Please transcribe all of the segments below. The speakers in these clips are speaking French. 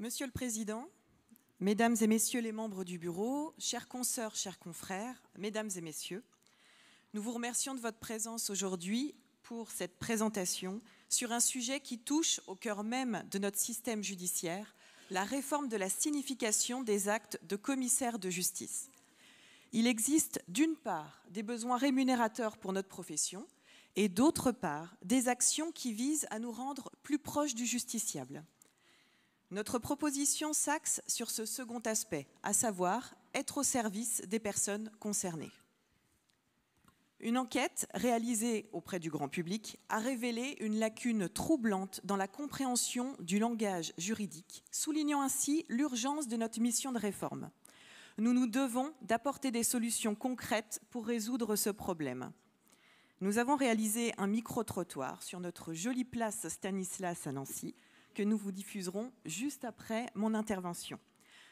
Monsieur le Président, Mesdames et Messieurs les membres du Bureau, chers consoeurs, chers confrères, Mesdames et Messieurs, nous vous remercions de votre présence aujourd'hui pour cette présentation sur un sujet qui touche au cœur même de notre système judiciaire, la réforme de la signification des actes de commissaire de justice. Il existe d'une part des besoins rémunérateurs pour notre profession et d'autre part des actions qui visent à nous rendre plus proches du justiciable. Notre proposition s'axe sur ce second aspect, à savoir être au service des personnes concernées. Une enquête réalisée auprès du grand public a révélé une lacune troublante dans la compréhension du langage juridique, soulignant ainsi l'urgence de notre mission de réforme. Nous nous devons d'apporter des solutions concrètes pour résoudre ce problème. Nous avons réalisé un micro-trottoir sur notre jolie place Stanislas à Nancy, que nous vous diffuserons juste après mon intervention.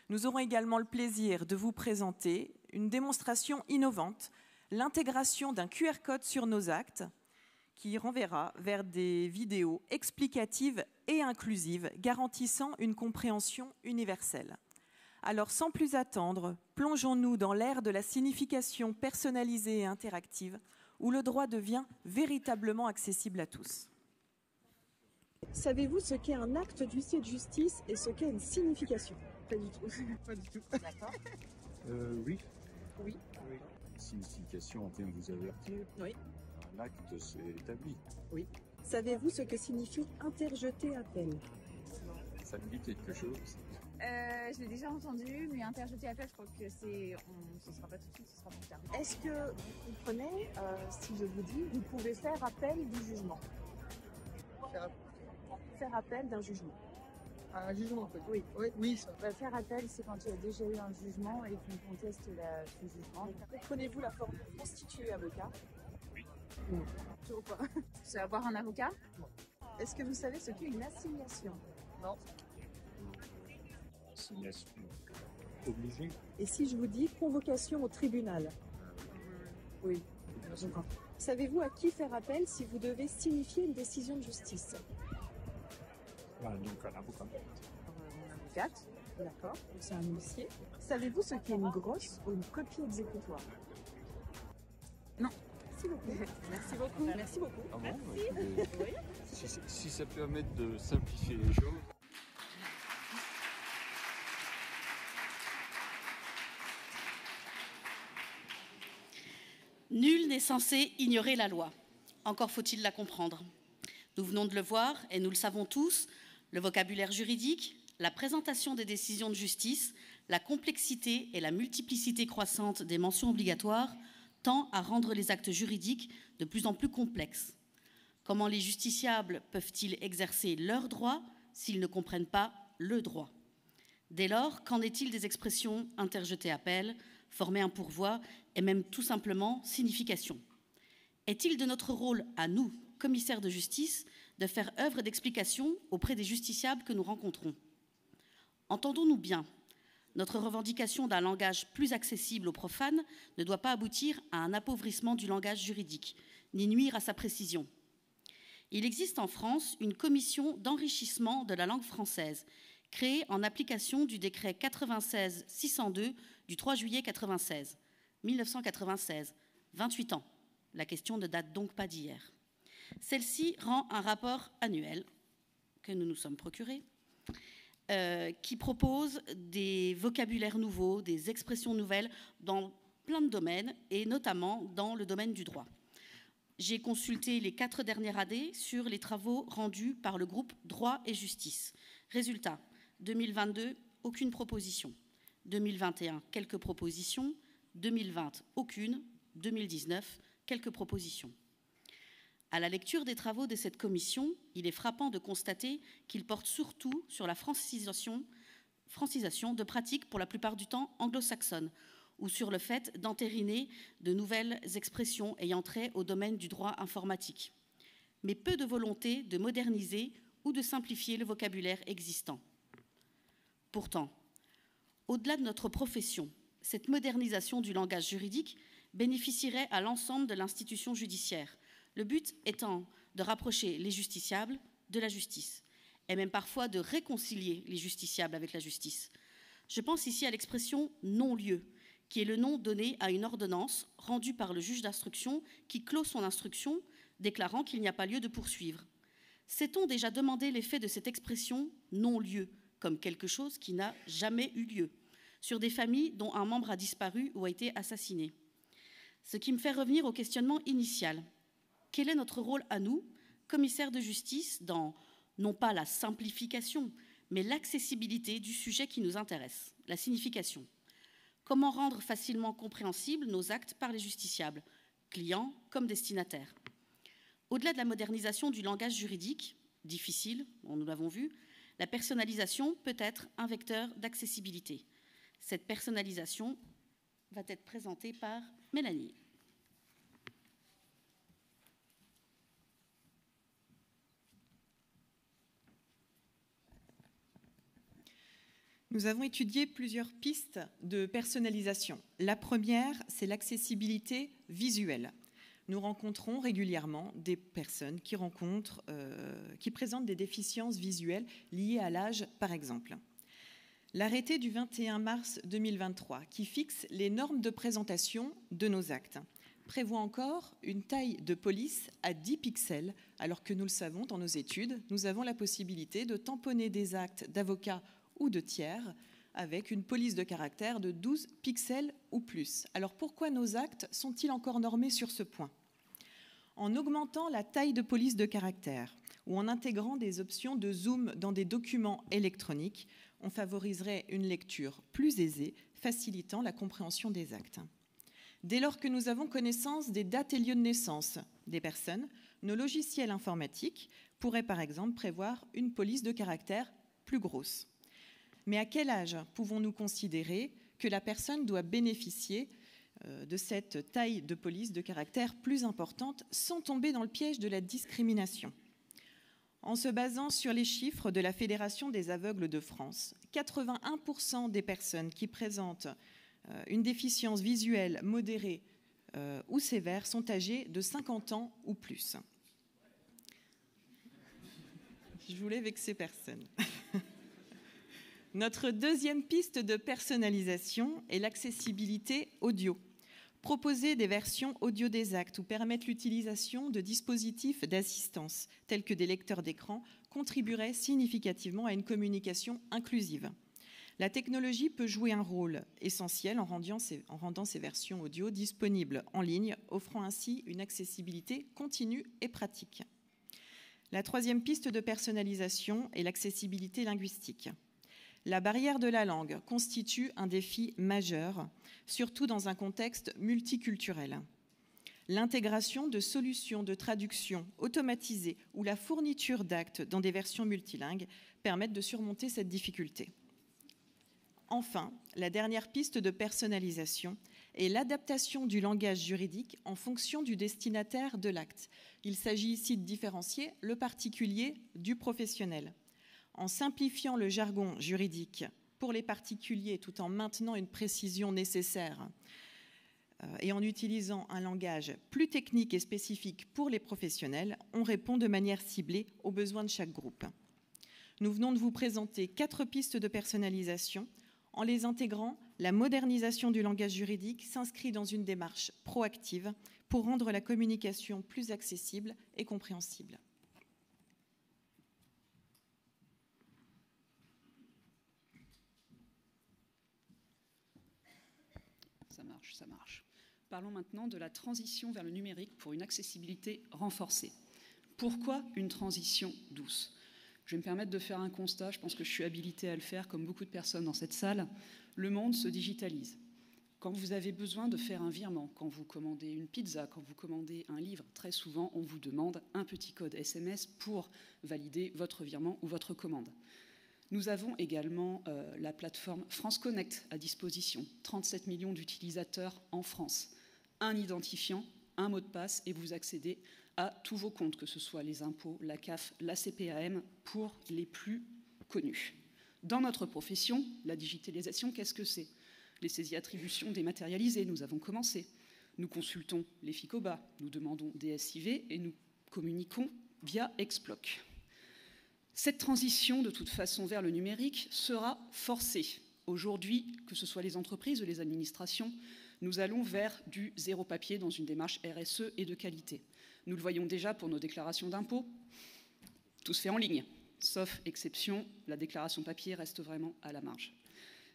Nous aurons également le plaisir de vous présenter une démonstration innovante, l'intégration d'un QR code sur nos actes qui renverra vers des vidéos explicatives et inclusives garantissant une compréhension universelle. Alors sans plus attendre, plongeons-nous dans l'ère de la signification personnalisée et interactive où le droit devient véritablement accessible à tous. Savez-vous ce qu'est un acte d'huissier de justice et ce qu'est une signification? Pas du tout. Pas du tout. D'accord. Oui. Oui. Oui. Signification, on vient de vous avertir. Oui. Un acte, c'est établi. Oui. Savez-vous ce que signifie interjeter appel? Ça me dit quelque chose. Je l'ai déjà entendu, mais interjeter appel, je crois que c'est. Ce sera pas tout de suite, ce sera plus tard. Est-ce que vous comprenez, si je vous dis, vous pouvez faire appel du jugement? Faire appel d'un jugement. Un jugement, en fait. Oui. Oui, ça. Faire appel, c'est quand il y a déjà eu un jugement et qu'on conteste ce jugement. Comprenez-vous la forme de constituer avocat? Oui. Non. Toujours pas. C'est avoir un avocat? Est-ce que vous savez ce qu'est une assignation? Non. Assignation obligée. Et si je vous dis convocation au tribunal? Oui. Savez-vous à qui faire appel si vous devez signifier une décision de justice? Donc un avocat. Une avocate. D'accord. Donc c'est un huissier. Savez-vous ce qu'est une grosse ou une copie exécutoire? Non. Merci beaucoup. Merci beaucoup. Merci beaucoup. Ah bon, Oui. si ça permet de simplifier les choses. Nul n'est censé ignorer la loi. Encore faut-il la comprendre. Nous venons de le voir, et nous le savons tous, le vocabulaire juridique, la présentation des décisions de justice, la complexité et la multiplicité croissante des mentions obligatoires tend à rendre les actes juridiques de plus en plus complexes. Comment les justiciables peuvent-ils exercer leurs droits s'ils ne comprennent pas le droit? Dès lors, qu'en est-il des expressions interjeter appel, former un pourvoi et même tout simplement signification? Est-il de notre rôle à nous, commissaires de justice, de faire œuvre d'explication auprès des justiciables que nous rencontrons? Entendons-nous bien, notre revendication d'un langage plus accessible aux profanes ne doit pas aboutir à un appauvrissement du langage juridique, ni nuire à sa précision. Il existe en France une commission d'enrichissement de la langue française, créée en application du décret 96-602 du 3 juillet 1996, 28 ans. La question ne date donc pas d'hier. Celle-ci rend un rapport annuel que nous nous sommes procurés, qui propose des vocabulaires nouveaux, des expressions nouvelles dans plein de domaines, et notamment dans le domaine du droit. J'ai consulté les 4 dernières années sur les travaux rendus par le groupe Droit et Justice. Résultat, 2022, aucune proposition. 2021, quelques propositions. 2020, aucune. 2019, quelques propositions. À la lecture des travaux de cette commission, il est frappant de constater qu'ils portent surtout sur la francisation de pratiques pour la plupart du temps anglo-saxonnes, ou sur le fait d'entériner de nouvelles expressions ayant trait au domaine du droit informatique, mais peu de volonté de moderniser ou de simplifier le vocabulaire existant. Pourtant, au-delà de notre profession, cette modernisation du langage juridique bénéficierait à l'ensemble de l'institution judiciaire, le but étant de rapprocher les justiciables de la justice et même parfois de réconcilier les justiciables avec la justice. Je pense ici à l'expression « non-lieu », qui est le nom donné à une ordonnance rendue par le juge d'instruction qui clôt son instruction, déclarant qu'il n'y a pas lieu de poursuivre. S'est-on déjà demandé l'effet de cette expression « non-lieu » comme quelque chose qui n'a jamais eu lieu, sur des familles dont un membre a disparu ou a été assassiné? Ce qui me fait revenir au questionnement initial. Quel est notre rôle à nous, commissaires de justice, dans non pas la simplification, mais l'accessibilité du sujet qui nous intéresse, la signification? Comment rendre facilement compréhensibles nos actes par les justiciables, clients comme destinataires? Au-delà de la modernisation du langage juridique, difficile, nous l'avons vu, la personnalisation peut être un vecteur d'accessibilité. Cette personnalisation va être présentée par Mélanie. Nous avons étudié plusieurs pistes de personnalisation. La première, c'est l'accessibilité visuelle. Nous rencontrons régulièrement des personnes qui présentent des déficiences visuelles liées à l'âge, par exemple. L'arrêté du 21 mars 2023, qui fixe les normes de présentation de nos actes, prévoit encore une taille de police à 10 pixels, alors que nous le savons dans nos études, nous avons la possibilité de tamponner des actes d'avocats ou de tiers avec une police de caractère de 12 pixels ou plus. Alors pourquoi nos actes sont-ils encore normés sur ce point? En augmentant la taille de police de caractère ou en intégrant des options de zoom dans des documents électroniques, on favoriserait une lecture plus aisée, facilitant la compréhension des actes. Dès lors que nous avons connaissance des dates et lieux de naissance des personnes, nos logiciels informatiques pourraient par exemple prévoir une police de caractère plus grosse. Mais à quel âge pouvons-nous considérer que la personne doit bénéficier de cette taille de police de caractère plus importante sans tomber dans le piège de la discrimination? En se basant sur les chiffres de la Fédération des aveugles de France, 81% des personnes qui présentent une déficience visuelle modérée ou sévère sont âgées de 50 ans ou plus. Je voulais vexer personne. Notre deuxième piste de personnalisation est l'accessibilité audio. Proposer des versions audio des actes ou permettre l'utilisation de dispositifs d'assistance tels que des lecteurs d'écran contribuerait significativement à une communication inclusive. La technologie peut jouer un rôle essentiel en rendant ces versions audio disponibles en ligne, offrant ainsi une accessibilité continue et pratique. La troisième piste de personnalisation est l'accessibilité linguistique. La barrière de la langue constitue un défi majeur, surtout dans un contexte multiculturel. L'intégration de solutions de traduction automatisées ou la fourniture d'actes dans des versions multilingues permettent de surmonter cette difficulté. Enfin, la dernière piste de personnalisation est l'adaptation du langage juridique en fonction du destinataire de l'acte. Il s'agit ici de différencier le particulier du professionnel. En simplifiant le jargon juridique pour les particuliers tout en maintenant une précision nécessaire et en utilisant un langage plus technique et spécifique pour les professionnels, on répond de manière ciblée aux besoins de chaque groupe. Nous venons de vous présenter 4 pistes de personnalisation. En les intégrant, la modernisation du langage juridique s'inscrit dans une démarche proactive pour rendre la communication plus accessible et compréhensible. Ça marche. Parlons maintenant de la transition vers le numérique pour une accessibilité renforcée. Pourquoi une transition douce? Je vais me permettre de faire un constat, je pense que je suis habilitée à le faire, comme beaucoup de personnes dans cette salle. Le monde se digitalise. Quand vous avez besoin de faire un virement, quand vous commandez une pizza, quand vous commandez un livre, très souvent, on vous demande un petit code SMS pour valider votre virement ou votre commande. Nous avons également la plateforme France Connect à disposition. 37 millions d'utilisateurs en France. Un identifiant, un mot de passe et vous accédez à tous vos comptes, que ce soit les impôts, la CAF, la CPAM, pour les plus connus. Dans notre profession, la digitalisation, qu'est-ce que c'est? Les saisies-attributions dématérialisées, nous avons commencé. Nous consultons les FICOBA, nous demandons des SIV et nous communiquons via Exploc. Cette transition, de toute façon, vers le numérique sera forcée. Aujourd'hui, que ce soit les entreprises ou les administrations, nous allons vers du zéro papier dans une démarche RSE et de qualité. Nous le voyons déjà pour nos déclarations d'impôts. Tout se fait en ligne, sauf exception, la déclaration papier reste vraiment à la marge.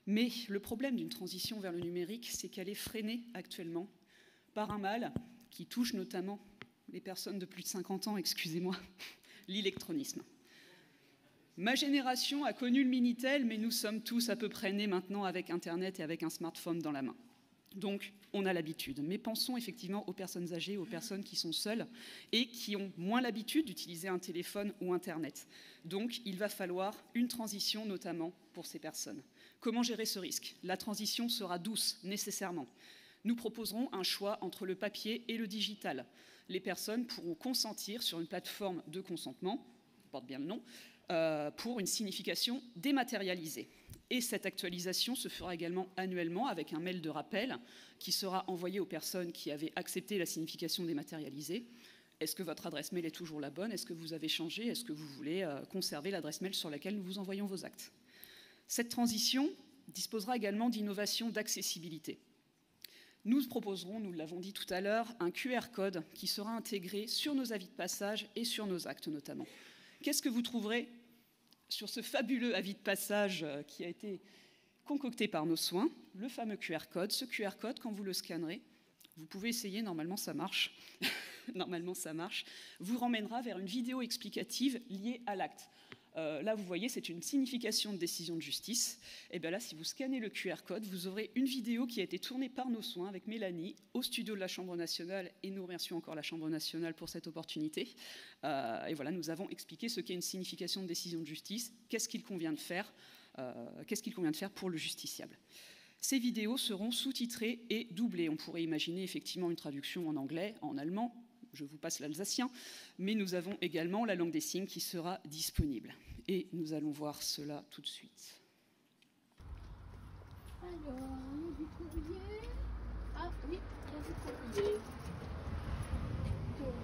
Mais le problème d'une transition vers le numérique, c'est qu'elle est freinée actuellement par un mal qui touche notamment les personnes de plus de 50 ans, excusez-moi, l'électronisme. Ma génération a connu le Minitel, mais nous sommes tous à peu près nés maintenant avec Internet et avec un smartphone dans la main. Donc, on a l'habitude. Mais pensons effectivement aux personnes âgées, aux personnes qui sont seules et qui ont moins l'habitude d'utiliser un téléphone ou Internet. Donc, il va falloir une transition, notamment pour ces personnes. Comment gérer ce risque? La transition sera douce, nécessairement. Nous proposerons un choix entre le papier et le digital. Les personnes pourront consentir sur une plateforme de consentement, porte bien le nom, pour une signification dématérialisée. Et cette actualisation se fera également annuellement avec un mail de rappel qui sera envoyé aux personnes qui avaient accepté la signification dématérialisée. Est-ce que votre adresse mail est toujours la bonne? Est-ce que vous avez changé? Est-ce que vous voulez conserver l'adresse mail sur laquelle nous vous envoyons vos actes? Cette transition disposera également d'innovations d'accessibilité. Nous proposerons, nous l'avons dit tout à l'heure, un QR code qui sera intégré sur nos avis de passage et sur nos actes notamment. Qu'est-ce que vous trouverez sur ce fabuleux avis de passage qui a été concocté par nos soins? Le fameux QR code. Ce QR code, quand vous le scannerez, vous pouvez essayer, normalement ça marche, normalement ça marche, vous ramènera vers une vidéo explicative liée à l'acte. Là, vous voyez, c'est une signification de décision de justice. Et bien là, si vous scannez le QR code, vous aurez une vidéo qui a été tournée par nos soins avec Mélanie au studio de la Chambre nationale, et nous remercions encore la Chambre nationale pour cette opportunité. Et voilà, nous avons expliqué ce qu'est une signification de décision de justice, qu'est-ce qu'il convient de faire pour le justiciable. Ces vidéos seront sous-titrées et doublées. On pourrait imaginer effectivement une traduction en anglais, en allemand. Je vous passe l'alsacien, mais nous avons également la langue des signes qui sera disponible. Et nous allons voir cela tout de suite. Alors, il y a du courrier. Ah oui, il y a du courrier. Donc,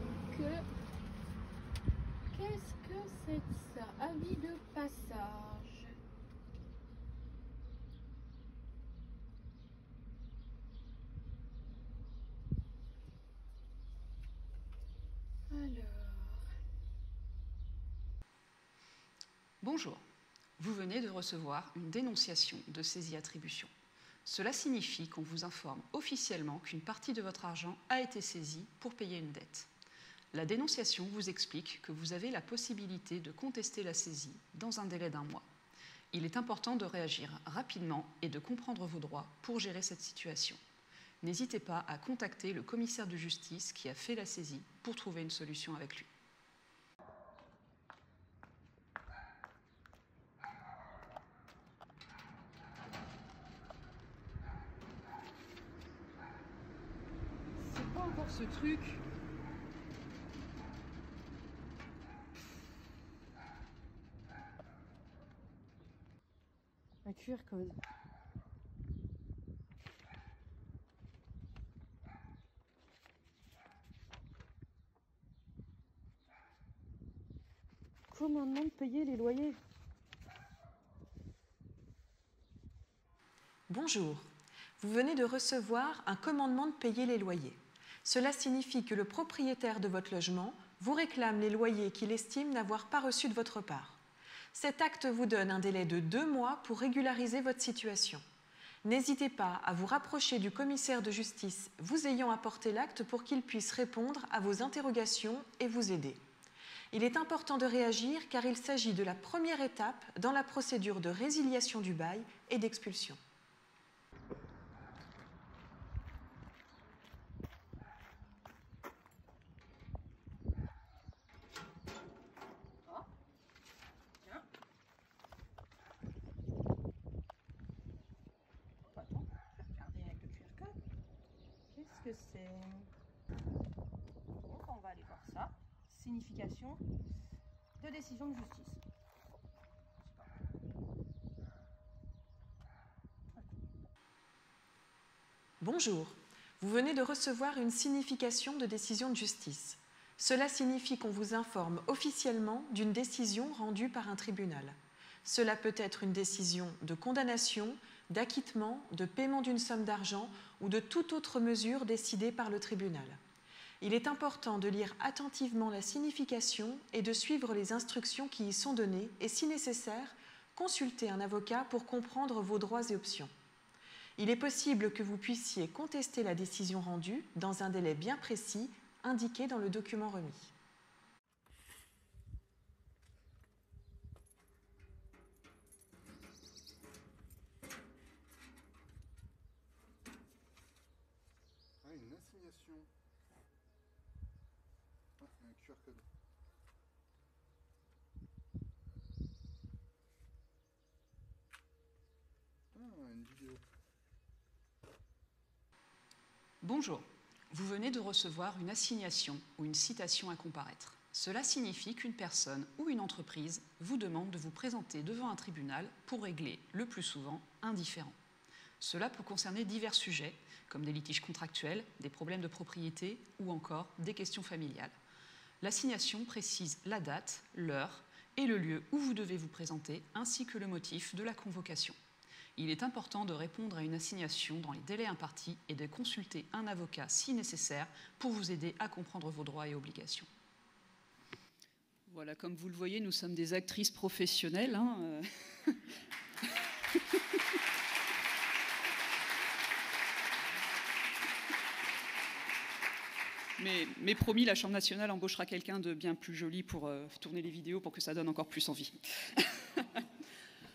qu'est-ce que c'est ça? Avis de passage. Alors. Bonjour, vous venez de recevoir une dénonciation de saisie-attribution. Cela signifie qu'on vous informe officiellement qu'une partie de votre argent a été saisie pour payer une dette. La dénonciation vous explique que vous avez la possibilité de contester la saisie dans un délai d'1 mois. Il est important de réagir rapidement et de comprendre vos droits pour gérer cette situation. N'hésitez pas à contacter le commissaire de justice qui a fait la saisie pour trouver une solution avec lui. C'est quoi encore ce truc? Un QR code. Commandement de payer les loyers. Bonjour, vous venez de recevoir un commandement de payer les loyers. Cela signifie que le propriétaire de votre logement vous réclame les loyers qu'il estime n'avoir pas reçus de votre part. Cet acte vous donne un délai de 2 mois pour régulariser votre situation. N'hésitez pas à vous rapprocher du commissaire de justice vous ayant apporté l'acte pour qu'il puisse répondre à vos interrogations et vous aider. Il est important de réagir car il s'agit de la première étape dans la procédure de résiliation du bail et d'expulsion. Qu'est-ce que c'est? Donc on va aller voir ça. Signification de décision de justice. Bonjour, vous venez de recevoir une signification de décision de justice. Cela signifie qu'on vous informe officiellement d'une décision rendue par un tribunal. Cela peut être une décision de condamnation, d'acquittement, de paiement d'une somme d'argent ou de toute autre mesure décidée par le tribunal. Il est important de lire attentivement la signification et de suivre les instructions qui y sont données et, si nécessaire, consulter un avocat pour comprendre vos droits et options. Il est possible que vous puissiez contester la décision rendue dans un délai bien précis indiqué dans le document remis. Ah, une assignation. Ah, un QR code. Ah, une vidéo. Bonjour, vous venez de recevoir une assignation ou une citation à comparaître. Cela signifie qu'une personne ou une entreprise vous demande de vous présenter devant un tribunal pour régler, le plus souvent, un différend. Cela peut concerner divers sujets, comme des litiges contractuels, des problèmes de propriété ou encore des questions familiales. L'assignation précise la date, l'heure et le lieu où vous devez vous présenter, ainsi que le motif de la convocation. Il est important de répondre à une assignation dans les délais impartis et de consulter un avocat si nécessaire pour vous aider à comprendre vos droits et obligations. Voilà, comme vous le voyez, nous sommes des actrices professionnelles. Mais promis, la Chambre nationale embauchera quelqu'un de bien plus joli pour tourner les vidéos pour que ça donne encore plus envie.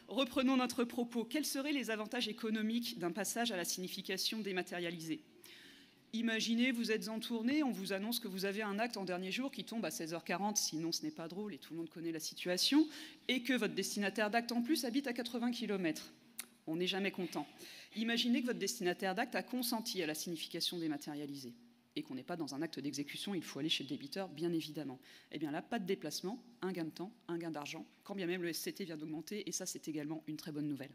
Reprenons notre propos. Quels seraient les avantages économiques d'un passage à la signification dématérialisée ? Imaginez, vous êtes en tournée, on vous annonce que vous avez un acte en dernier jour qui tombe à 16h40, sinon ce n'est pas drôle et tout le monde connaît la situation, et que votre destinataire d'acte en plus habite à 80 km. On n'est jamais content. Imaginez que votre destinataire d'acte a consenti à la signification dématérialisée et qu'on n'est pas dans un acte d'exécution, il faut aller chez le débiteur, bien évidemment. Eh bien là, pas de déplacement, un gain de temps, un gain d'argent, quand bien même le SCT vient d'augmenter, et ça, c'est également une très bonne nouvelle.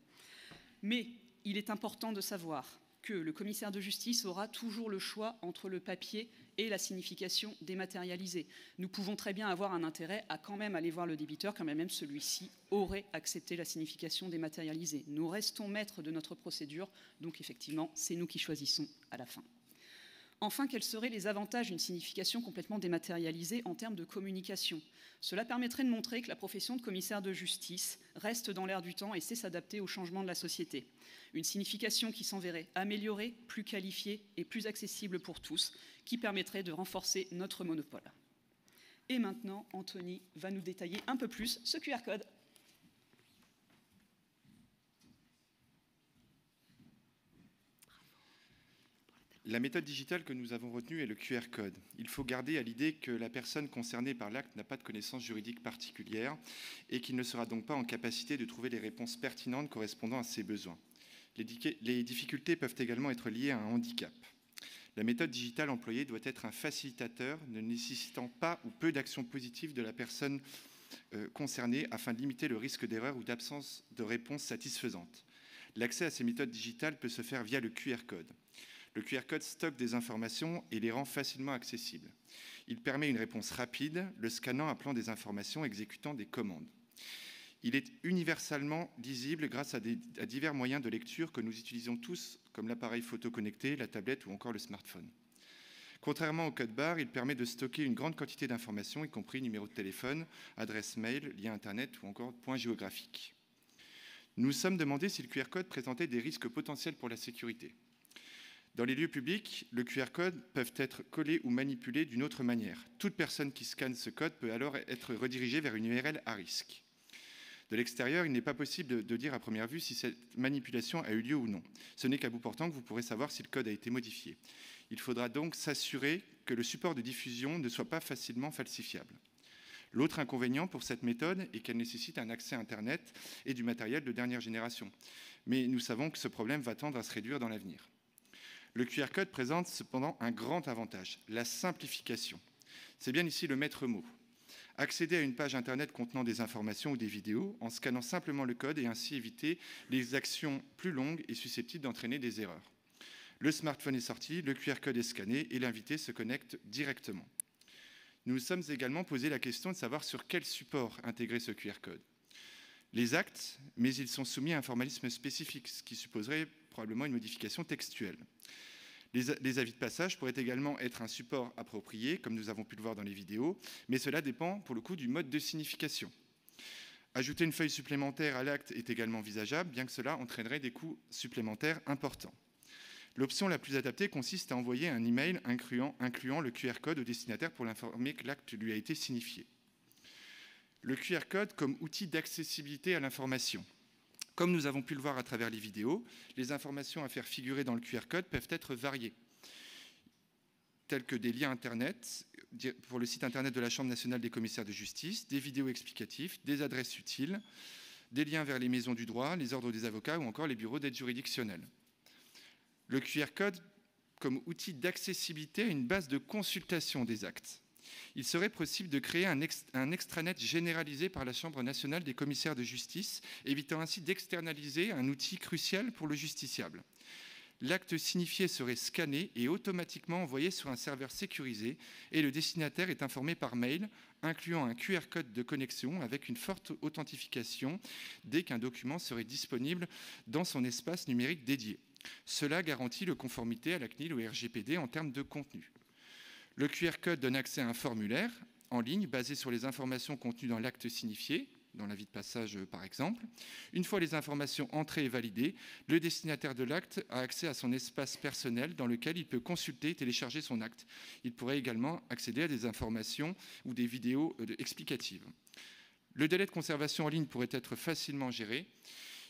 Mais il est important de savoir que le commissaire de justice aura toujours le choix entre le papier et la signification dématérialisée. Nous pouvons très bien avoir un intérêt à quand même aller voir le débiteur, quand même celui-ci aurait accepté la signification dématérialisée. Nous restons maîtres de notre procédure, donc effectivement, c'est nous qui choisissons à la fin. Enfin, quels seraient les avantages d'une signification complètement dématérialisée en termes de communication ? Cela permettrait de montrer que la profession de commissaire de justice reste dans l'air du temps et sait s'adapter aux changements de la société. Une signification qui s'enverrait améliorée, plus qualifiée et plus accessible pour tous, qui permettrait de renforcer notre monopole. Et maintenant, Anthony va nous détailler un peu plus ce QR code. La méthode digitale que nous avons retenue est le QR code. Il faut garder à l'idée que la personne concernée par l'acte n'a pas de connaissances juridiques particulières et qu'il ne sera donc pas en capacité de trouver les réponses pertinentes correspondant à ses besoins. Les difficultés peuvent également être liées à un handicap. La méthode digitale employée doit être un facilitateur ne nécessitant pas ou peu d'actions positives de la personne concernée afin de limiter le risque d'erreur ou d'absence de réponse satisfaisante. L'accès à ces méthodes digitales peut se faire via le QR code. Le QR code stocke des informations et les rend facilement accessibles. Il permet une réponse rapide, le scannant appelant des informations, exécutant des commandes. Il est universellement lisible grâce à divers moyens de lecture que nous utilisons tous, comme l'appareil photo connecté, la tablette ou encore le smartphone. Contrairement au code barre, il permet de stocker une grande quantité d'informations, y compris numéro de téléphone, adresse mail, lien Internet ou encore point géographique. Nous nous sommes demandé si le QR code présentait des risques potentiels pour la sécurité. Dans les lieux publics, le QR code peut être collé ou manipulé d'une autre manière. Toute personne qui scanne ce code peut alors être redirigée vers une URL à risque. De l'extérieur, il n'est pas possible de dire à première vue si cette manipulation a eu lieu ou non. Ce n'est qu'à bout portant que vous pourrez savoir si le code a été modifié. Il faudra donc s'assurer que le support de diffusion ne soit pas facilement falsifiable. L'autre inconvénient pour cette méthode est qu'elle nécessite un accès Internet et du matériel de dernière génération. Mais nous savons que ce problème va tendre à se réduire dans l'avenir. Le QR code présente cependant un grand avantage, la simplification. C'est bien ici le maître mot. Accéder à une page Internet contenant des informations ou des vidéos en scannant simplement le code et ainsi éviter les actions plus longues et susceptibles d'entraîner des erreurs. Le smartphone est sorti, le QR code est scanné et l'invité se connecte directement. Nous nous sommes également posé la question de savoir sur quel support intégrer ce QR code. Les actes, mais ils sont soumis à un formalisme spécifique, ce qui supposerait probablement une modification textuelle. Les avis de passage pourraient également être un support approprié, comme nous avons pu le voir dans les vidéos, mais cela dépend pour le coup du mode de signification. Ajouter une feuille supplémentaire à l'acte est également envisageable, bien que cela entraînerait des coûts supplémentaires importants. L'option la plus adaptée consiste à envoyer un email incluant le QR code au destinataire pour l'informer que l'acte lui a été signifié. Le QR code comme outil d'accessibilité à l'information. Comme nous avons pu le voir à travers les vidéos, les informations à faire figurer dans le QR code peuvent être variées, tels que des liens Internet pour le site Internet de la Chambre nationale des commissaires de justice, des vidéos explicatives, des adresses utiles, des liens vers les maisons du droit, les ordres des avocats ou encore les bureaux d'aide juridictionnelle. Le QR code comme outil d'accessibilité à une base de consultation des actes. Il serait possible de créer un extranet généralisé par la Chambre nationale des commissaires de justice, évitant ainsi d'externaliser un outil crucial pour le justiciable. L'acte signifié serait scanné et automatiquement envoyé sur un serveur sécurisé et le destinataire est informé par mail, incluant un QR code de connexion avec une forte authentification dès qu'un document serait disponible dans son espace numérique dédié. Cela garantit la conformité à la CNIL ou RGPD en termes de contenu. Le QR code donne accès à un formulaire en ligne basé sur les informations contenues dans l'acte signifié, dans l'avis de passage par exemple. Une fois les informations entrées et validées, le destinataire de l'acte a accès à son espace personnel dans lequel il peut consulter et télécharger son acte. Il pourrait également accéder à des informations ou des vidéos explicatives. Le délai de conservation en ligne pourrait être facilement géré.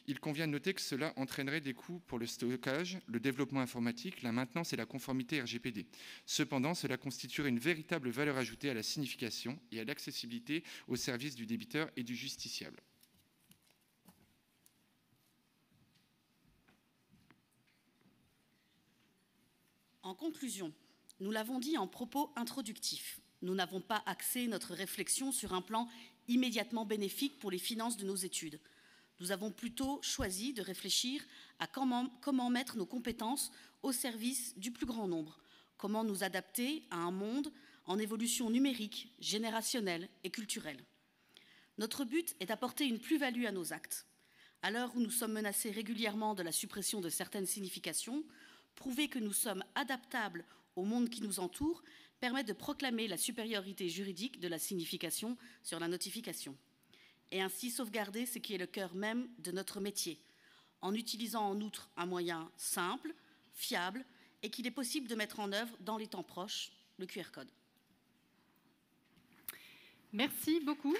Il convient de noter que cela entraînerait des coûts pour le stockage, le développement informatique, la maintenance et la conformité RGPD. Cependant, cela constituerait une véritable valeur ajoutée à la signification et à l'accessibilité au service du débiteur et du justiciable. En conclusion, nous l'avons dit en propos introductifs, nous n'avons pas axé notre réflexion sur un plan immédiatement bénéfique pour les finances de nos études. Nous avons plutôt choisi de réfléchir à comment mettre nos compétences au service du plus grand nombre, comment nous adapter à un monde en évolution numérique, générationnelle et culturelle. Notre but est d'apporter une plus-value à nos actes. À l'heure où nous sommes menacés régulièrement de la suppression de certaines significations, prouver que nous sommes adaptables au monde qui nous entoure permet de proclamer la supériorité juridique de la signification sur la notification. Et ainsi sauvegarder ce qui est le cœur même de notre métier, en utilisant en outre un moyen simple, fiable et qu'il est possible de mettre en œuvre dans les temps proches, le QR code. Merci beaucoup.